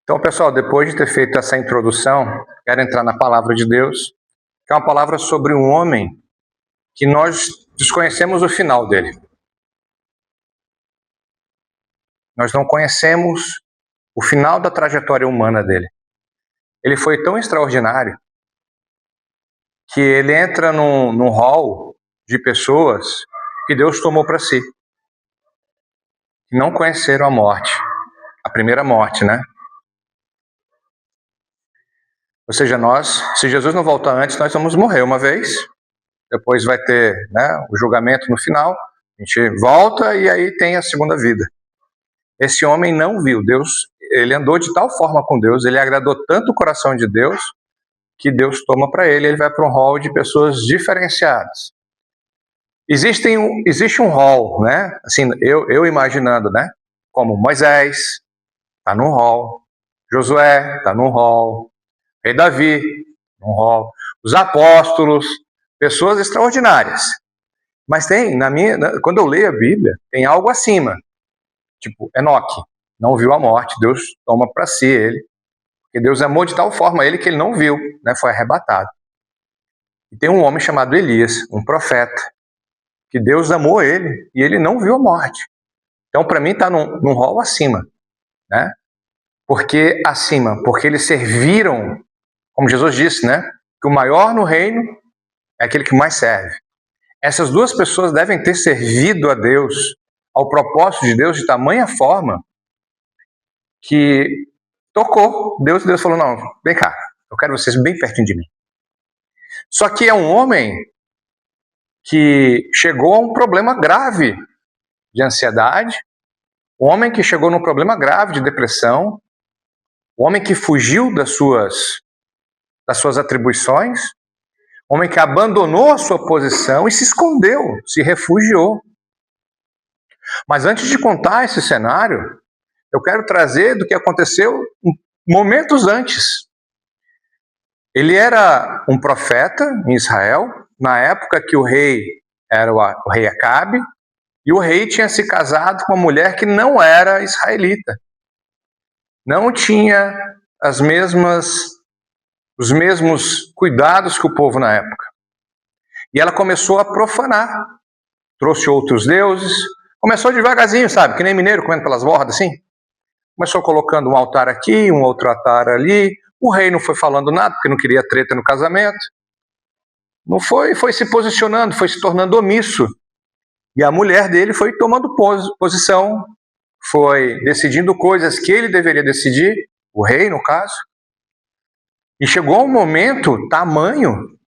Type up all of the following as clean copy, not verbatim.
Então, pessoal, depois de ter feito essa introdução, quero entrar na palavra de Deus, que é uma palavra sobre um homem que nós desconhecemos o final dele. Nós não conhecemos o final da trajetória humana dele. Ele foi tão extraordinário que ele entra num hall de pessoas que Deus tomou para si, que não conheceram a morte, a primeira morte, né? Ou seja, se Jesus não voltar antes, nós vamos morrer uma vez, depois vai ter, né, o julgamento no final, a gente volta e aí tem a segunda vida. Esse homem não viu Deus, ele andou de tal forma com Deus, ele agradou tanto o coração de Deus, que Deus toma para ele vai para um hall de pessoas diferenciadas. Existe um hall, né? Assim, eu imaginando, né? Como Moisés está num hall, Josué está num hall, Rei Davi num hall, os apóstolos, pessoas extraordinárias. Mas tem, quando eu leio a Bíblia, tem algo acima. Tipo, Enoque não viu a morte, Deus toma para si ele, porque Deus amou de tal forma ele que ele não viu, né? Foi arrebatado. E tem um homem chamado Elias, um profeta, que Deus amou ele e ele não viu a morte. Então, para mim, está num rol acima, né? Porque acima, porque eles serviram, como Jesus disse, né? Que o maior no reino é aquele que mais serve. Essas duas pessoas devem ter servido a Deus, ao propósito de Deus, de tamanha forma que tocou Deus e Deus falou, não, vem cá, eu quero vocês bem pertinho de mim. Só que é um homem que chegou a um problema grave de ansiedade, um homem que chegou num problema grave de depressão, um homem que fugiu das suas atribuições, um homem que abandonou a sua posição e se escondeu, se refugiou. Mas antes de contar esse cenário, eu quero trazer do que aconteceu momentos antes. Ele era um profeta em Israel, na época que o rei era o rei Acabe, e o rei tinha se casado com uma mulher que não era israelita. Não tinha os mesmos cuidados que o povo na época. E ela começou a profanar. Trouxe outros deuses. Começou devagarzinho, sabe? Que nem mineiro comendo pelas bordas, assim. Começou colocando um altar aqui, um outro altar ali. O rei não foi falando nada, porque não queria treta no casamento. Não foi se posicionando, foi se tornando omisso. E a mulher dele foi tomando posição, foi decidindo coisas que ele deveria decidir, o rei, no caso. E chegou um momento tamanho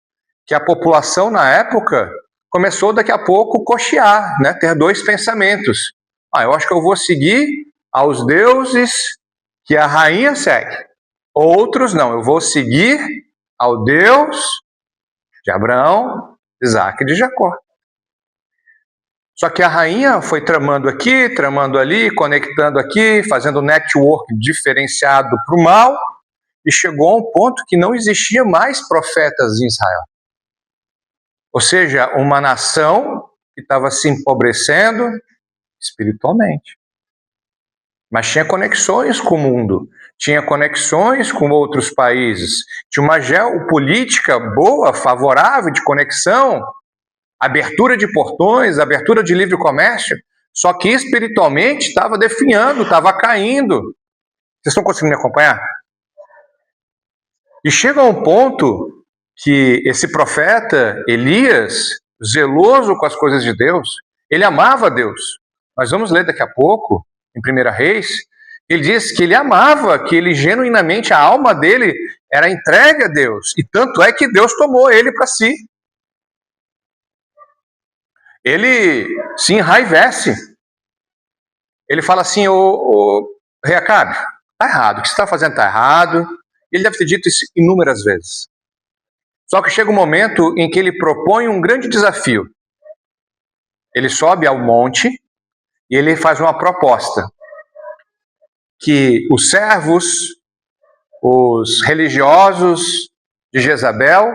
que a população na época começou daqui a pouco cochear, né? Ter dois pensamentos. Eu acho que eu vou seguir aos deuses que a rainha segue. Outros não, eu vou seguir ao Deus de Abraão, Isaac e de Jacó. Só que a rainha foi tramando aqui, tramando ali, conectando aqui, fazendo network diferenciado para o mal, e chegou a um ponto que não existia mais profetas em Israel. Ou seja, uma nação que estava se empobrecendo espiritualmente. Mas tinha conexões com o mundo, tinha conexões com outros países, tinha uma geopolítica boa, favorável de conexão, abertura de portões, abertura de livre comércio, só que espiritualmente estava definhando, estava caindo. Vocês estão conseguindo me acompanhar? E chega a um ponto que esse profeta, Elias, zeloso com as coisas de Deus, ele amava Deus. Nós vamos ler daqui a pouco, em 1 Reis, ele diz que ele amava, que ele genuinamente, a alma dele era entregue a Deus. E tanto é que Deus tomou ele para si. Ele se enraivece. Ele fala assim, ô rei Acabe, está errado, o que você está fazendo está errado. Ele deve ter dito isso inúmeras vezes. Só que chega um momento em que ele propõe um grande desafio. Ele sobe ao monte e ele faz uma proposta. Que os servos, os religiosos de Jezabel,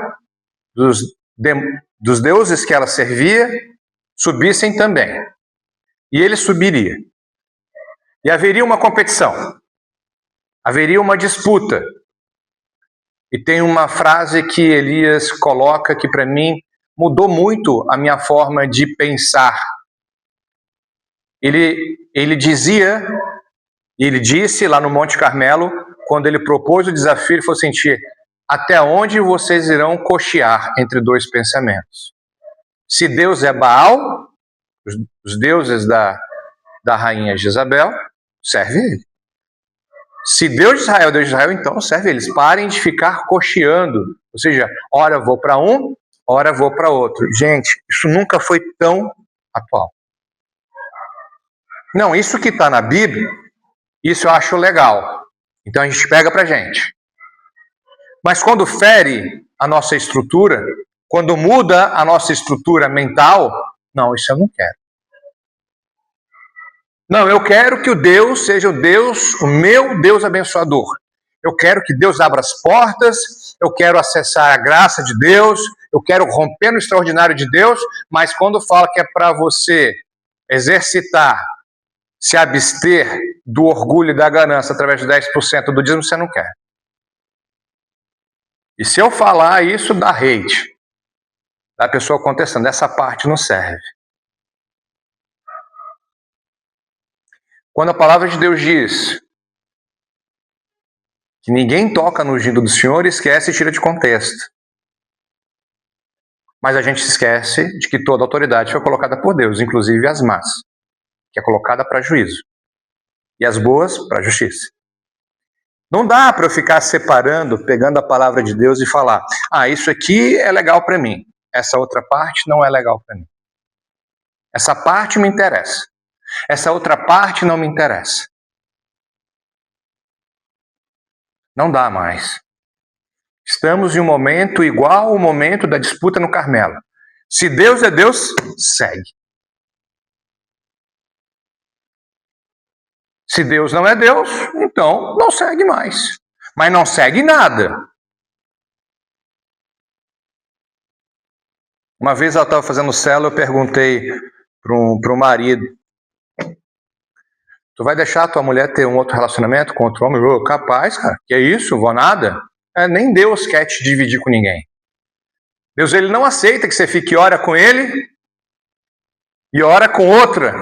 dos deuses que ela servia, subissem também. E ele subiria. E haveria uma competição. Haveria uma disputa. E tem uma frase que Elias coloca que para mim mudou muito a minha forma de pensar. Ele disse lá no Monte Carmelo, quando ele propôs o desafio, ele falou assim: até onde vocês irão cochear entre dois pensamentos? Se Deus é Baal, os deuses da rainha Jezabel, serve ele. Se Deus de Israel é Deus de Israel, então serve eles. Parem de ficar cocheando. Ou seja, ora vou para um, ora vou para outro. Gente, isso nunca foi tão atual. Não, isso que está na Bíblia, isso eu acho legal. Então a gente pega para a gente. Mas quando fere a nossa estrutura, quando muda a nossa estrutura mental, não, isso eu não quero. Não, eu quero que o Deus seja o Deus, o meu Deus abençoador. Eu quero que Deus abra as portas, eu quero acessar a graça de Deus, eu quero romper no extraordinário de Deus, mas quando fala que é para você exercitar, se abster do orgulho e da ganância através de 10% do dízimo, você não quer. E se eu falar isso, dá hate. Da pessoa contestando, essa parte não serve. Quando a palavra de Deus diz que ninguém toca no ungido do Senhor, esquece e tira de contexto. Mas a gente se esquece de que toda autoridade foi colocada por Deus, inclusive as más, que é colocada para juízo, e as boas para justiça. Não dá para eu ficar separando, pegando a palavra de Deus e falar: isso aqui é legal para mim, essa outra parte não é legal para mim. Essa parte me interessa. Essa outra parte não me interessa. Não dá mais. Estamos em um momento igual ao momento da disputa no Carmelo. Se Deus é Deus, segue. Se Deus não é Deus, então não segue mais. Mas não segue nada. Uma vez ela estava fazendo célula, eu perguntei para o marido: tu vai deixar a tua mulher ter um outro relacionamento com outro homem? Eu, capaz, cara. Que é isso? Vou nada? Nem Deus quer te dividir com ninguém. Deus, ele não aceita que você fique ora com ele e ora com outra.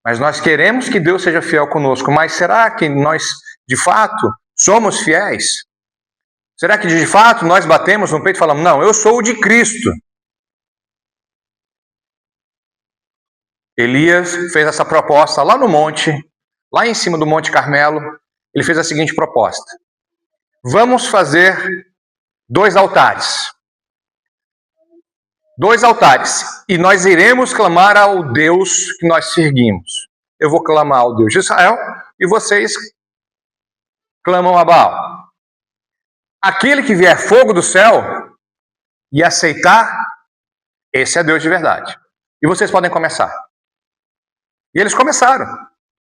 Mas nós queremos que Deus seja fiel conosco. Mas será que nós, de fato, somos fiéis? Será que, de fato, nós batemos no peito e falamos: não, eu sou o de Cristo? Elias fez essa proposta lá no monte, lá em cima do Monte Carmelo. Ele fez a seguinte proposta: vamos fazer 2 altares. 2 altares. E nós iremos clamar ao Deus que nós seguimos. Eu vou clamar ao Deus de Israel e vocês clamam a Baal. Aquele que vier fogo do céu e aceitar, esse é Deus de verdade. E vocês podem começar. E eles começaram.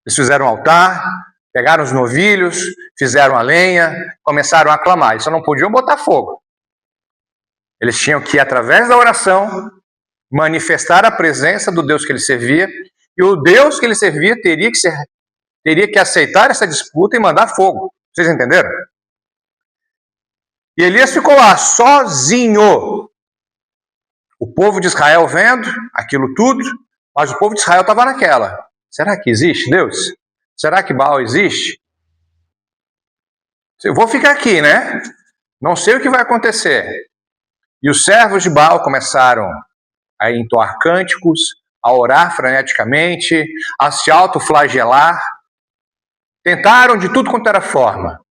Eles fizeram um altar, pegaram os novilhos, fizeram a lenha, começaram a clamar. Eles só não podiam botar fogo. Eles tinham que, através da oração, manifestar a presença do Deus que ele servia, e o Deus que ele servia teria que aceitar essa disputa e mandar fogo. Vocês entenderam? E Elias ficou lá, sozinho. O povo de Israel vendo aquilo tudo, mas o povo de Israel estava naquela: será que existe Deus? Será que Baal existe? Eu vou ficar aqui, né? Não sei o que vai acontecer. E os servos de Baal começaram a entoar cânticos, a orar freneticamente, a se autoflagelar. Tentaram de tudo quanto era forma.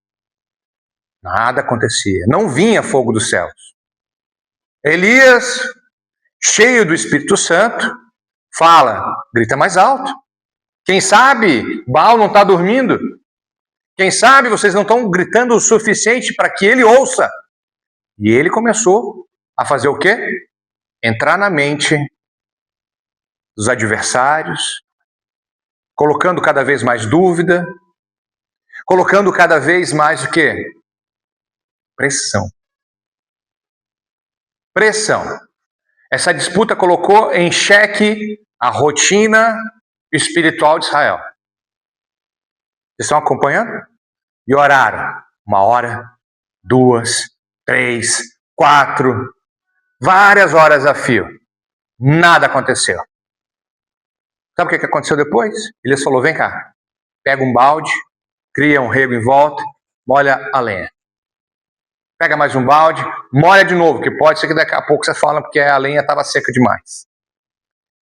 Nada acontecia. Não vinha fogo dos céus. Elias, cheio do Espírito Santo, fala: grita mais alto. Quem sabe Baal não está dormindo? Quem sabe vocês não estão gritando o suficiente para que ele ouça? E ele começou a fazer o quê? Entrar na mente dos adversários, colocando cada vez mais dúvida, colocando cada vez mais o quê? Pressão. Pressão. Essa disputa colocou em xeque a rotina espiritual de Israel. Vocês estão acompanhando? E oraram 1 hora, 2, 3, 4, várias horas a fio. Nada aconteceu. Sabe o que aconteceu depois? Ele falou, vem cá, pega um balde, cria um rego em volta, molha a lenha. Pega mais um balde, molha de novo, que pode ser que daqui a pouco você fala porque a lenha estava seca demais.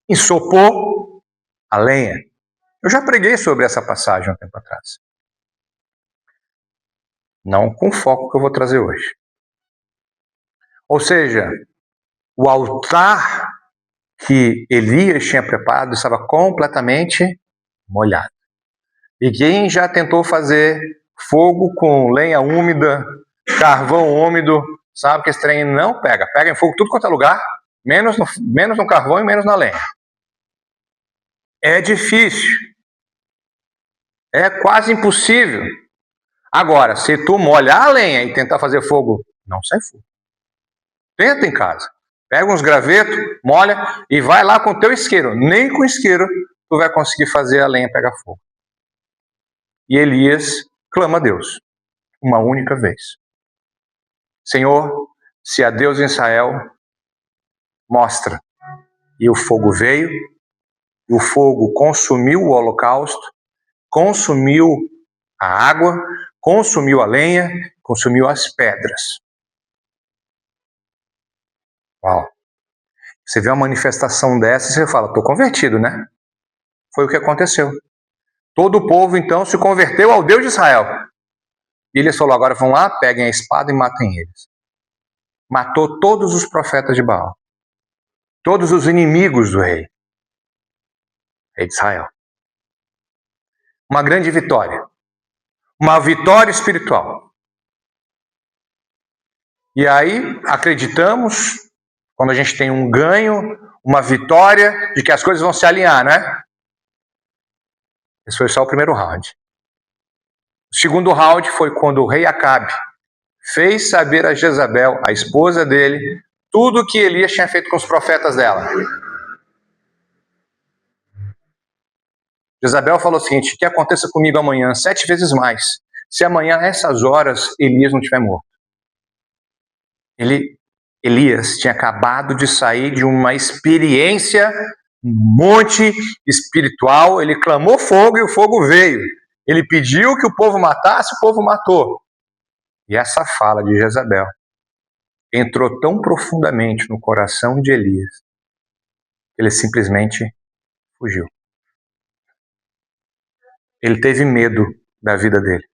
Ensopou a lenha. Eu já preguei sobre essa passagem há um tempo atrás. Não com o foco que eu vou trazer hoje. Ou seja, o altar que Elias tinha preparado estava completamente molhado. E quem já tentou fazer fogo com lenha úmida, carvão úmido, sabe que esse trem não pega. Pega em fogo tudo quanto é lugar, menos no carvão e menos na lenha. É difícil. É quase impossível. Agora, se tu molhar a lenha e tentar fazer fogo, não sai fogo. Tenta em casa. Pega uns gravetos, molha e vai lá com o teu isqueiro. Nem com isqueiro tu vai conseguir fazer a lenha pegar fogo. E Elias clama a Deus uma única vez. Senhor, se há Deus em Israel, mostra. E o fogo veio, e o fogo consumiu o holocausto, consumiu a água, consumiu a lenha, consumiu as pedras. Uau! Você vê uma manifestação dessa e você fala, estou convertido, né? Foi o que aconteceu. Todo o povo, então, se converteu ao Deus de Israel. E ele falou, agora vão lá, peguem a espada e matem eles. Matou todos os profetas de Baal. Todos os inimigos do rei de Israel. Uma grande vitória. Uma vitória espiritual. E aí, acreditamos, quando a gente tem um ganho, uma vitória, de que as coisas vão se alinhar, né? Esse foi só o primeiro round. O segundo round foi quando o rei Acabe fez saber a Jezabel, a esposa dele, tudo o que Elias tinha feito com os profetas dela. Jezabel falou o seguinte, que aconteça comigo amanhã 7 vezes mais, se amanhã a essas horas Elias não estiver morto. Elias tinha acabado de sair de uma experiência no monte espiritual, ele clamou fogo e o fogo veio. Ele pediu que o povo matasse, o povo matou. E essa fala de Jezabel entrou tão profundamente no coração de Elias, que ele simplesmente fugiu. Ele teve medo da vida dele.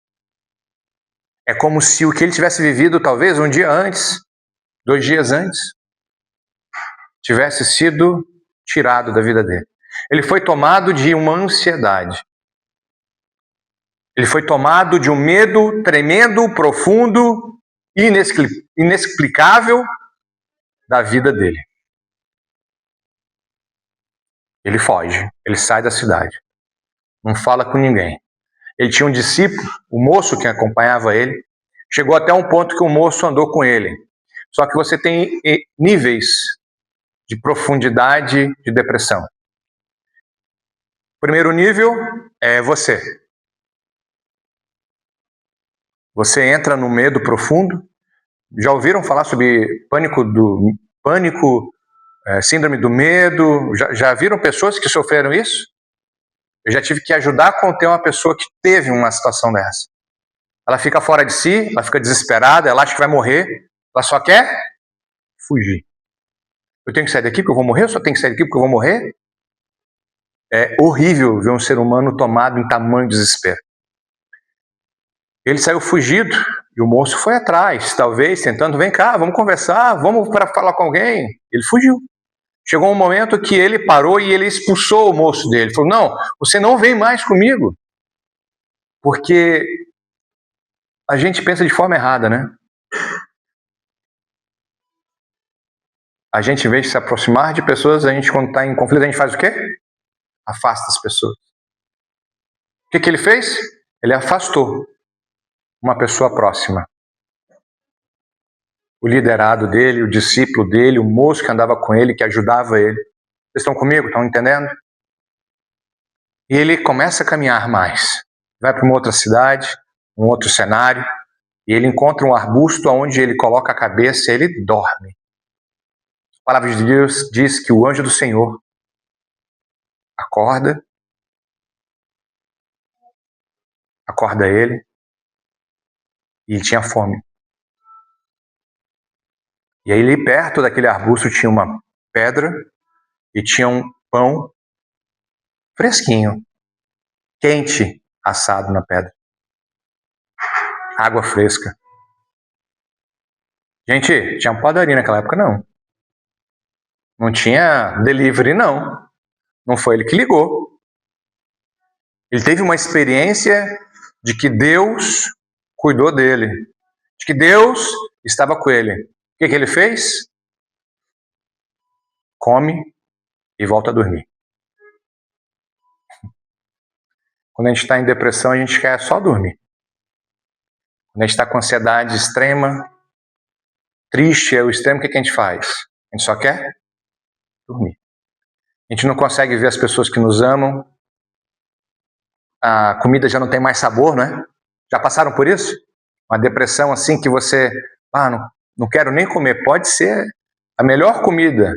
É como se o que ele tivesse vivido talvez um dia antes, 2 dias antes, tivesse sido tirado da vida dele. Ele foi tomado de uma ansiedade. Ele foi tomado de um medo tremendo, profundo, inexplicável da vida dele. Ele foge, ele sai da cidade. Não fala com ninguém. Ele tinha um discípulo, o moço que acompanhava ele, chegou até um ponto que o moço andou com ele. Só que você tem níveis de profundidade de depressão. O primeiro nível é você. Você entra no medo profundo. Já ouviram falar sobre síndrome do medo? Já viram pessoas que sofreram isso? Eu já tive que ajudar a conter uma pessoa que teve uma situação dessa. Ela fica fora de si, ela fica desesperada, ela acha que vai morrer, ela só quer fugir. Eu tenho que sair daqui porque eu vou morrer? Eu só tenho que sair daqui porque eu vou morrer? É horrível ver um ser humano tomado em tamanho desespero. Ele saiu fugido e o moço foi atrás, talvez tentando, vem cá, vamos conversar, vamos para falar com alguém. Ele fugiu. Chegou um momento que ele parou e ele expulsou o moço dele. Falou, não, você não vem mais comigo. Porque a gente pensa de forma errada, né? A gente, em vez de se aproximar de pessoas, a gente, quando está em conflito, a gente faz o quê? Afasta as pessoas. O que ele fez? Ele afastou uma pessoa próxima. O liderado dele, o discípulo dele, o moço que andava com ele, que ajudava ele. Vocês estão comigo? Estão entendendo? E ele começa a caminhar mais. vai para uma outra cidade, um outro cenário, e ele encontra um arbusto onde ele coloca a cabeça e ele dorme. A palavra de Deus diz que o anjo do Senhor acorda ele, e ele tinha fome. E aí ali perto daquele arbusto tinha uma pedra e tinha um pão fresquinho, quente, assado na pedra. Água fresca. Gente, tinha padaria naquela época? Não. Não tinha delivery, não. Não foi ele que ligou. Ele teve uma experiência de que Deus cuidou dele, de que Deus estava com ele. O que ele fez? Come e volta a dormir. Quando a gente está em depressão, a gente quer só dormir. Quando a gente está com ansiedade extrema, triste é o extremo, o que a gente faz? A gente só quer dormir. A gente não consegue ver as pessoas que nos amam. A comida já não tem mais sabor, né? Já passaram por isso? Uma depressão assim que você, não quero nem comer. Pode ser a melhor comida,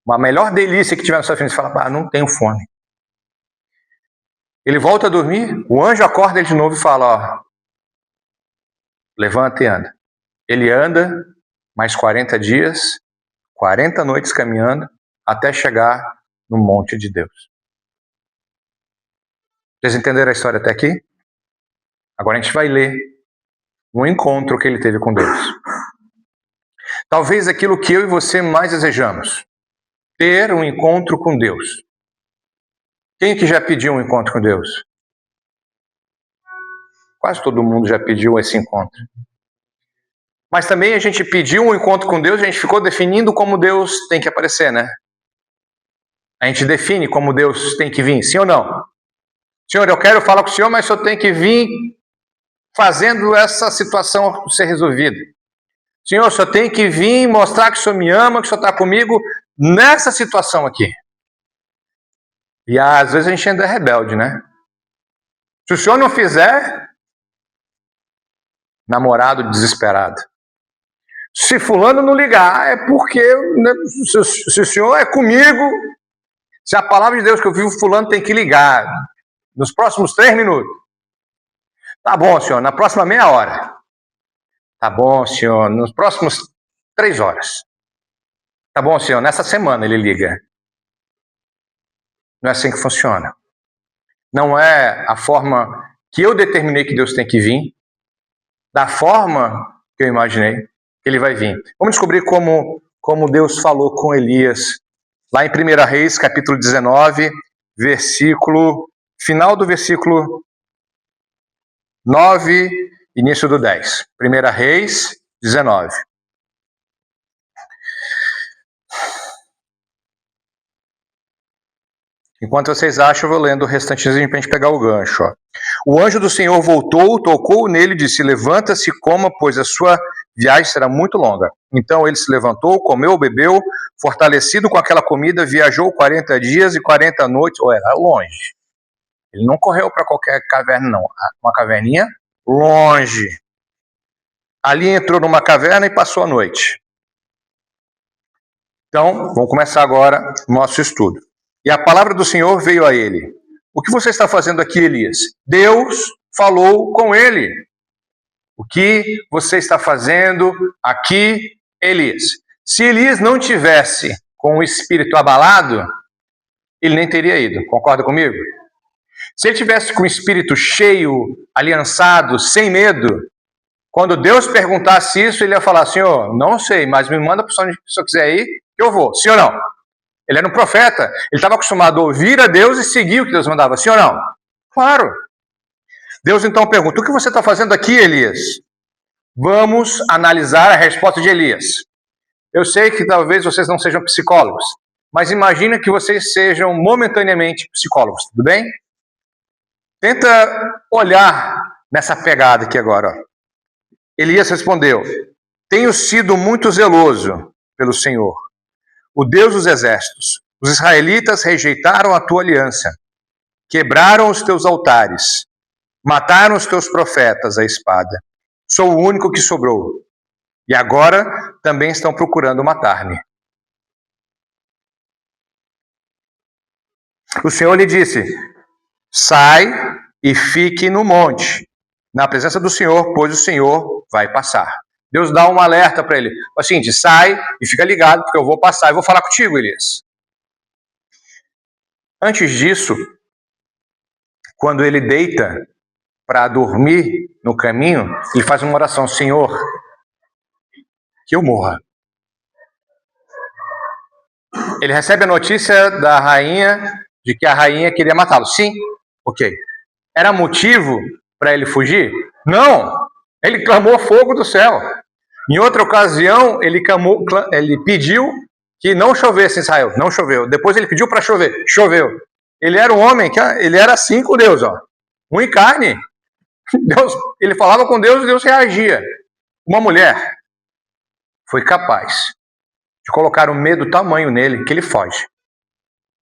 uma melhor delícia que tiver na sua frente. Você fala, não tenho fome. Ele volta a dormir, o anjo acorda ele de novo e fala, levanta e anda. Ele anda mais 40 dias, 40 noites caminhando, até chegar no monte de Deus. Vocês entenderam a história até aqui? Agora a gente vai ler um encontro que ele teve com Deus. Talvez aquilo que eu e você mais desejamos, ter um encontro com Deus. Quem que já pediu um encontro com Deus? Quase todo mundo já pediu esse encontro. Mas também a gente pediu um encontro com Deus, a gente ficou definindo como Deus tem que aparecer, né? A gente define como Deus tem que vir, sim ou não? Senhor, eu quero falar com o Senhor, mas o Senhor tem que vir fazendo essa situação ser resolvida. Senhor, o Senhor tem que vir mostrar que o Senhor me ama, que o Senhor está comigo nessa situação aqui. E às vezes a gente ainda é rebelde, né? Se o Senhor não fizer, namorado desesperado. Se fulano não ligar, é porque, né, se o Senhor é comigo, se a palavra de Deus que eu vivo, fulano tem que ligar. Nos próximos 3 minutos. Tá bom, Senhor, na próxima meia hora. Tá bom, Senhor, nos próximos 3 horas. Tá bom, Senhor, nessa semana ele liga. Não é assim que funciona. Não é a forma que eu determinei que Deus tem que vir, da forma que eu imaginei que ele vai vir. Vamos descobrir como Deus falou com Elias, lá em 1 Reis, capítulo 19, final do versículo 9, início do 10. 1 Reis, 19. Enquanto vocês acham, eu vou lendo o restantezinho para a gente pegar o gancho. Ó. O anjo do Senhor voltou, tocou nele e disse, levanta-se e coma, pois a sua viagem será muito longa. Então ele se levantou, comeu, bebeu, fortalecido com aquela comida, viajou 40 dias e 40 noites. Era longe. Ele não correu para qualquer caverna, não. Uma caverninha longe. Ali entrou numa caverna e passou a noite. Então, vamos começar agora o nosso estudo. E a palavra do Senhor veio a ele. O que você está fazendo aqui, Elias? Deus falou com ele. O que você está fazendo aqui, Elias? Se Elias não tivesse com o espírito abalado, ele nem teria ido. Concorda comigo? Se ele tivesse com o espírito cheio, aliançado, sem medo, quando Deus perguntasse isso, ele ia falar, Senhor, não sei, mas me manda para onde o Senhor quiser ir, que eu vou. Sim ou não? Ele era um profeta, ele estava acostumado a ouvir a Deus e seguir o que Deus mandava, sim ou não? Claro. Deus então pergunta, o que você está fazendo aqui, Elias? Vamos analisar a resposta de Elias. Eu sei que talvez vocês não sejam psicólogos, mas imagina que vocês sejam momentaneamente psicólogos, tudo bem? Tenta olhar nessa pegada aqui agora. Ó. Elias respondeu, tenho sido muito zeloso pelo Senhor, o Deus dos exércitos. Os israelitas rejeitaram a tua aliança, quebraram os teus altares Mataram os teus profetas à espada. Sou o único que sobrou. E agora também estão procurando matar-me. O Senhor lhe disse: sai e fique no monte, na presença do Senhor, pois o Senhor vai passar. Deus dá um alerta para ele. O seguinte, sai e fica ligado, porque eu vou passar e vou falar contigo, Elias. Antes disso, quando ele deita para dormir no caminho, ele faz uma oração: Senhor, que eu morra. Ele recebe a notícia da rainha de que a rainha queria matá-lo. Sim, ok. Era motivo para ele fugir? Não. Ele clamou fogo do céu. Em outra ocasião, ele pediu que não chovesse em Israel. Não choveu. Depois ele pediu para chover. Choveu. Ele era um homem ele era assim com Deus, ó. Um em carne. Deus, ele falava com Deus e Deus reagia. Uma mulher foi capaz de colocar um medo tamanho nele que ele foge.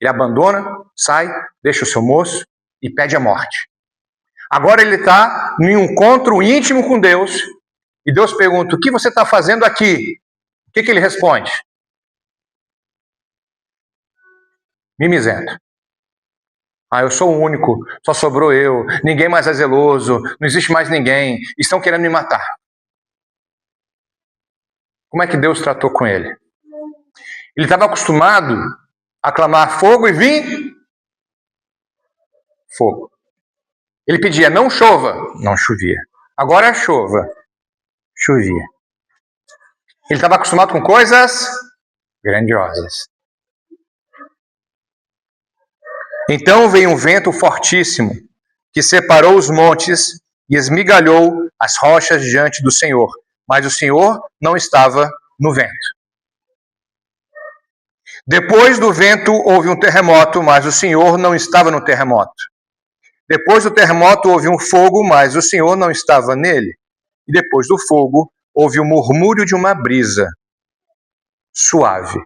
Ele abandona, sai, deixa o seu moço e pede a morte. Agora ele está em um encontro íntimo com Deus e Deus pergunta: o que você está fazendo aqui? O que ele responde? Mimizento. Eu sou o único, só sobrou eu, ninguém mais é zeloso, não existe mais ninguém, estão querendo me matar. Como é que Deus tratou com ele? Ele estava acostumado a clamar fogo e vir fogo. Ele pedia: não chova, não chovia. Agora chova, chovia. Ele estava acostumado com coisas grandiosas. Então veio um vento fortíssimo, que separou os montes e esmigalhou as rochas diante do Senhor. Mas o Senhor não estava no vento. Depois do vento houve um terremoto, mas o Senhor não estava no terremoto. Depois do terremoto houve um fogo, mas o Senhor não estava nele. E depois do fogo houve o murmúrio de uma brisa suave.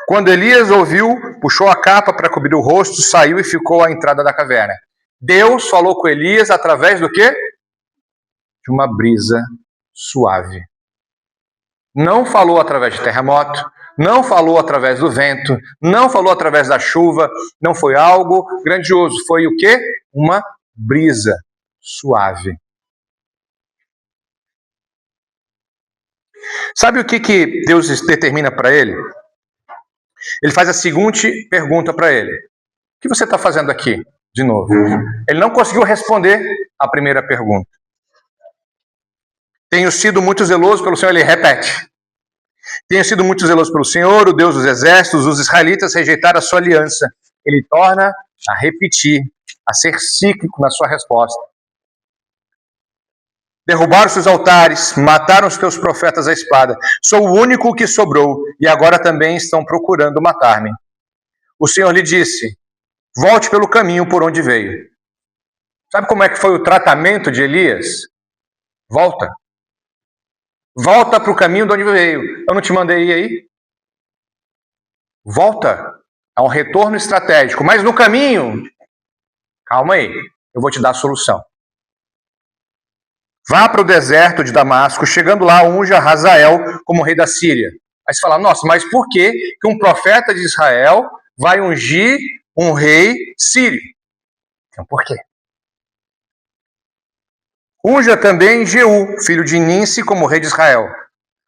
Quando Elias ouviu, puxou a capa para cobrir o rosto, saiu e ficou à entrada da caverna. Deus falou com Elias através do quê? De uma brisa suave. Não falou através de terremoto, não falou através do vento, não falou através da chuva, não foi algo grandioso. Foi o quê? Uma brisa suave. Sabe o que Deus determina para ele? Ele faz a seguinte pergunta para ele: o que você está fazendo aqui? De novo. Ele não conseguiu responder a primeira pergunta. Tenho sido muito zeloso pelo Senhor, ele repete. Tenho sido muito zeloso pelo Senhor, o Deus dos exércitos, os israelitas rejeitaram a sua aliança. Ele torna a repetir, a ser cíclico na sua resposta. Derrubaram seus altares, mataram os teus profetas à espada. Sou o único que sobrou, e agora também estão procurando matar-me. O Senhor lhe disse: volte pelo caminho por onde veio. Sabe como é que foi o tratamento de Elias? Volta. Volta para o caminho de onde veio. Eu não te mandei ir aí? Volta. É um retorno estratégico. Mas no caminho, calma aí, eu vou te dar a solução. Vá para o deserto de Damasco, chegando lá, unja Hazael como rei da Síria. Aí você fala: nossa, mas por que um profeta de Israel vai ungir um rei sírio? Então, por quê? Unja também Jeú, filho de Ninsi, como rei de Israel.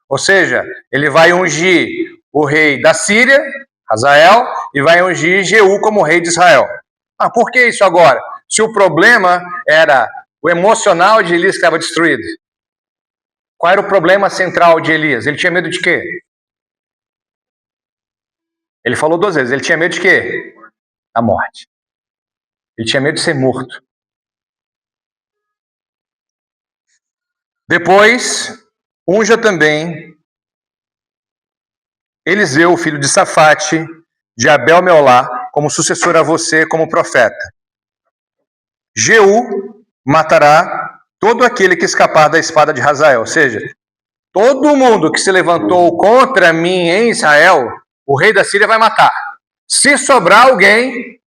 Ou seja, ele vai ungir o rei da Síria, Hazael, e vai ungir Jeú como rei de Israel. Por que isso agora? Se o problema era o emocional de Elias que estava destruído. Qual era o problema central de Elias? Ele tinha medo de quê? Ele falou 2 vezes. Ele tinha medo de quê? Da morte. Ele tinha medo de ser morto. Depois, unja também Eliseu, filho de Safate, de Abel-Meolá, como sucessor a você como profeta. Jeú matará todo aquele que escapar da espada de Hazael. Ou seja, todo mundo que se levantou contra mim em Israel, o rei da Síria vai matar. Se sobrar alguém,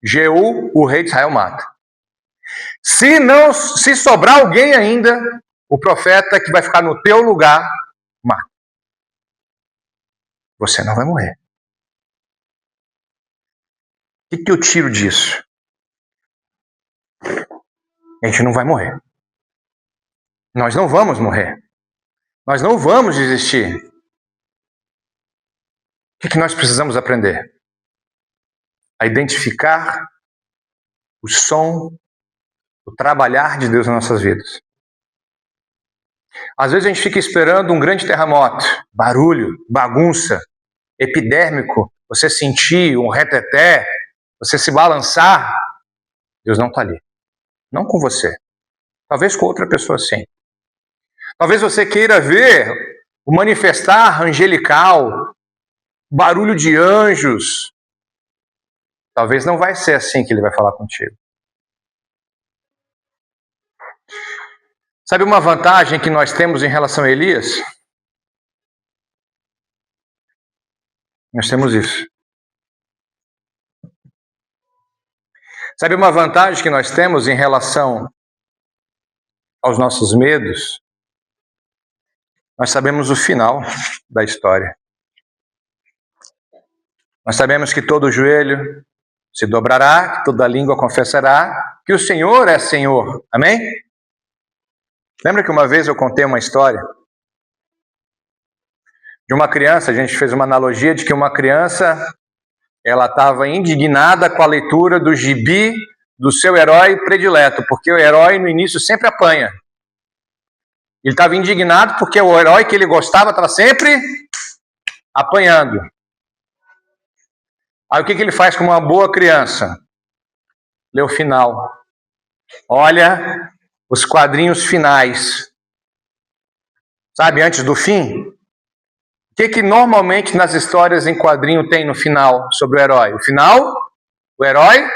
Jeú, o rei de Israel, mata. Se sobrar alguém ainda, o profeta que vai ficar no teu lugar, mata. Você não vai morrer. O que eu tiro disso? A gente não vai morrer. Nós não vamos morrer. Nós não vamos desistir. O que nós precisamos aprender? A identificar o som, o trabalhar de Deus nas nossas vidas. Às vezes a gente fica esperando um grande terremoto, barulho, bagunça, epidérmico, você sentir um reteté, você se balançar. Deus não está ali. Não com você. Talvez com outra pessoa sim. Talvez você queira ver o manifestar angelical, barulho de anjos. Talvez não vai ser assim que ele vai falar contigo. Sabe uma vantagem que nós temos em relação a Elias? Nós temos isso. Sabe uma vantagem que nós temos em relação aos nossos medos? Nós sabemos o final da história. Nós sabemos que todo joelho se dobrará, que toda língua confessará que o Senhor é Senhor. Amém? Lembra que uma vez eu contei uma história de uma criança, a gente fez uma analogia de que uma criança, ela estava indignada com a leitura do gibi do seu herói predileto, porque o herói no início sempre apanha. Ele estava indignado porque o herói que ele gostava estava sempre apanhando. Aí o que ele faz com uma boa criança? Lê o final. Olha os quadrinhos finais. Sabe, antes do fim? O que normalmente nas histórias em quadrinho tem no final sobre o herói? O final, o herói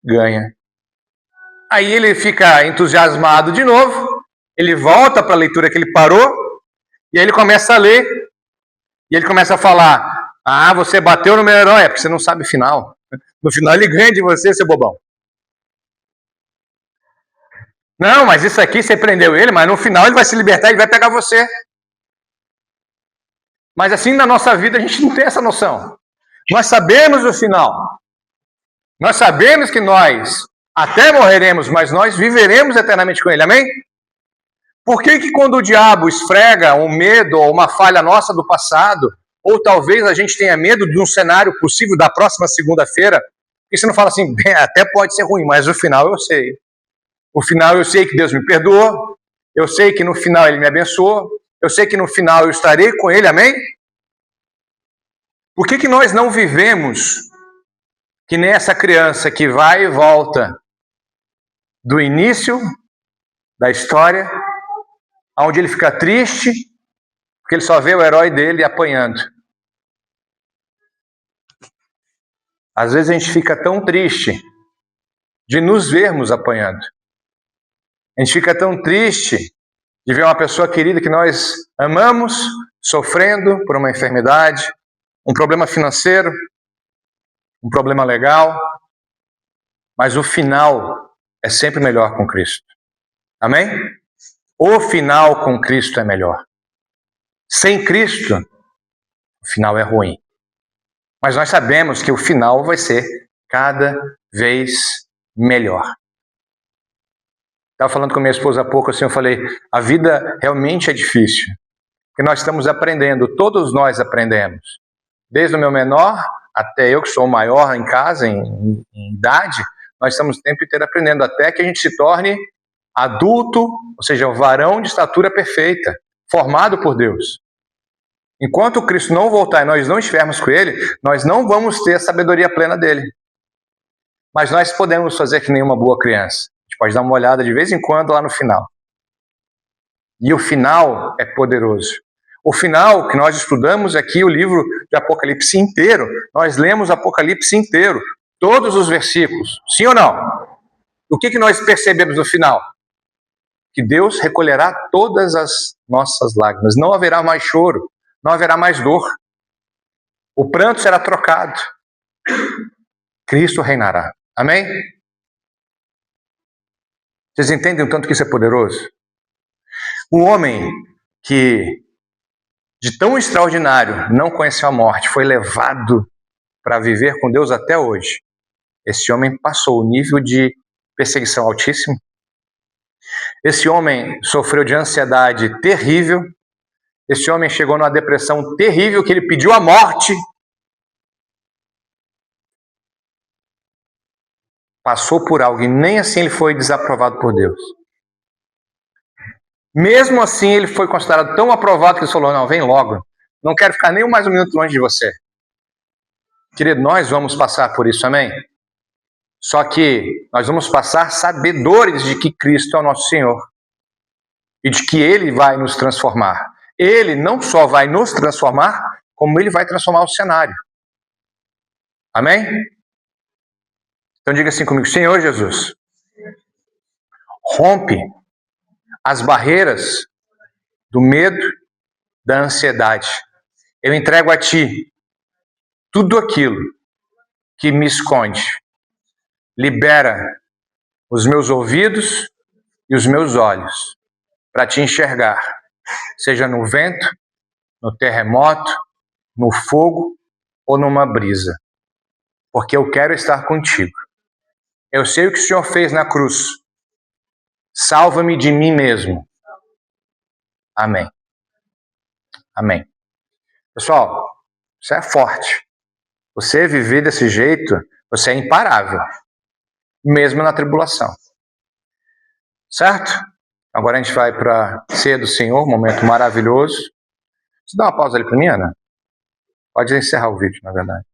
ganha. Aí ele fica entusiasmado de novo, ele volta para a leitura que ele parou, e aí ele começa a ler, e ele começa a falar: ah, você bateu no meu herói, é porque você não sabe o final. No final ele ganha de você, seu bobão. Não, mas isso aqui você prendeu ele, mas no final ele vai se libertar e vai pegar você. Mas assim na nossa vida a gente não tem essa noção. Nós sabemos o final. Nós sabemos que nós até morreremos, mas nós viveremos eternamente com ele, amém? Por que quando o diabo esfrega um medo ou uma falha nossa do passado, ou talvez a gente tenha medo de um cenário possível da próxima segunda-feira, e você não fala assim, bem, até pode ser ruim, mas o final eu sei. O final eu sei que Deus me perdoou, eu sei que no final ele me abençoou, eu sei que no final eu estarei com ele, amém? Por que nós não vivemos que nem essa criança que vai e volta do início da história, onde ele fica triste, porque ele só vê o herói dele apanhando. Às vezes a gente fica tão triste de nos vermos apanhando. A gente fica tão triste de ver uma pessoa querida que nós amamos sofrendo por uma enfermidade, um problema financeiro, um problema legal, mas o final é sempre melhor com Cristo. Amém? O final com Cristo é melhor. Sem Cristo, o final é ruim. Mas nós sabemos que o final vai ser cada vez melhor. Estava falando com minha esposa há pouco, assim, eu falei, a vida realmente é difícil. Porque nós estamos aprendendo, todos nós aprendemos. Desde o meu menor até eu que sou o maior em casa, em idade, nós estamos o tempo inteiro aprendendo, até que a gente se torne adulto, ou seja, um varão de estatura perfeita, formado por Deus. Enquanto Cristo não voltar e nós não estivermos com Ele, nós não vamos ter a sabedoria plena dele. Mas nós podemos fazer que nem uma boa criança. A gente pode dar uma olhada de vez em quando lá no final. E o final é poderoso. O final que nós estudamos aqui, o livro de Apocalipse inteiro, nós lemos Apocalipse inteiro, todos os versículos, sim ou não? O que nós percebemos no final? Que Deus recolherá todas as nossas lágrimas, não haverá mais choro, não haverá mais dor, o pranto será trocado. Cristo reinará. Amém? Vocês entendem o tanto que isso é poderoso? Um homem que, de tão extraordinário, não conheceu a morte, foi levado para viver com Deus até hoje. Esse homem passou o nível de perseguição altíssimo. Esse homem sofreu de ansiedade terrível. Esse homem chegou numa depressão terrível que ele pediu a morte. Passou por algo e nem assim ele foi desaprovado por Deus. Mesmo assim, ele foi considerado tão aprovado que ele falou, não, vem logo. Não quero ficar nem mais um minuto longe de você. Querido, nós vamos passar por isso, amém? Só que nós vamos passar sabedores de que Cristo é o nosso Senhor. E de que Ele vai nos transformar. Ele não só vai nos transformar, como Ele vai transformar o cenário. Amém? Então diga assim comigo, Senhor Jesus, rompe as barreiras do medo, da ansiedade. Eu entrego a Ti tudo aquilo que me esconde. Libera os meus ouvidos e os meus olhos para Te enxergar, seja no vento, no terremoto, no fogo ou numa brisa. Porque eu quero estar contigo. Eu sei o que o Senhor fez na cruz. Salva-me de mim mesmo. Amém. Amém. Pessoal, isso é forte. Você viver desse jeito, você é imparável. Mesmo na tribulação. Certo? Agora a gente vai para a ceia do Senhor, um momento maravilhoso. Você dá uma pausa ali para mim, Ana? Pode encerrar o vídeo, na verdade.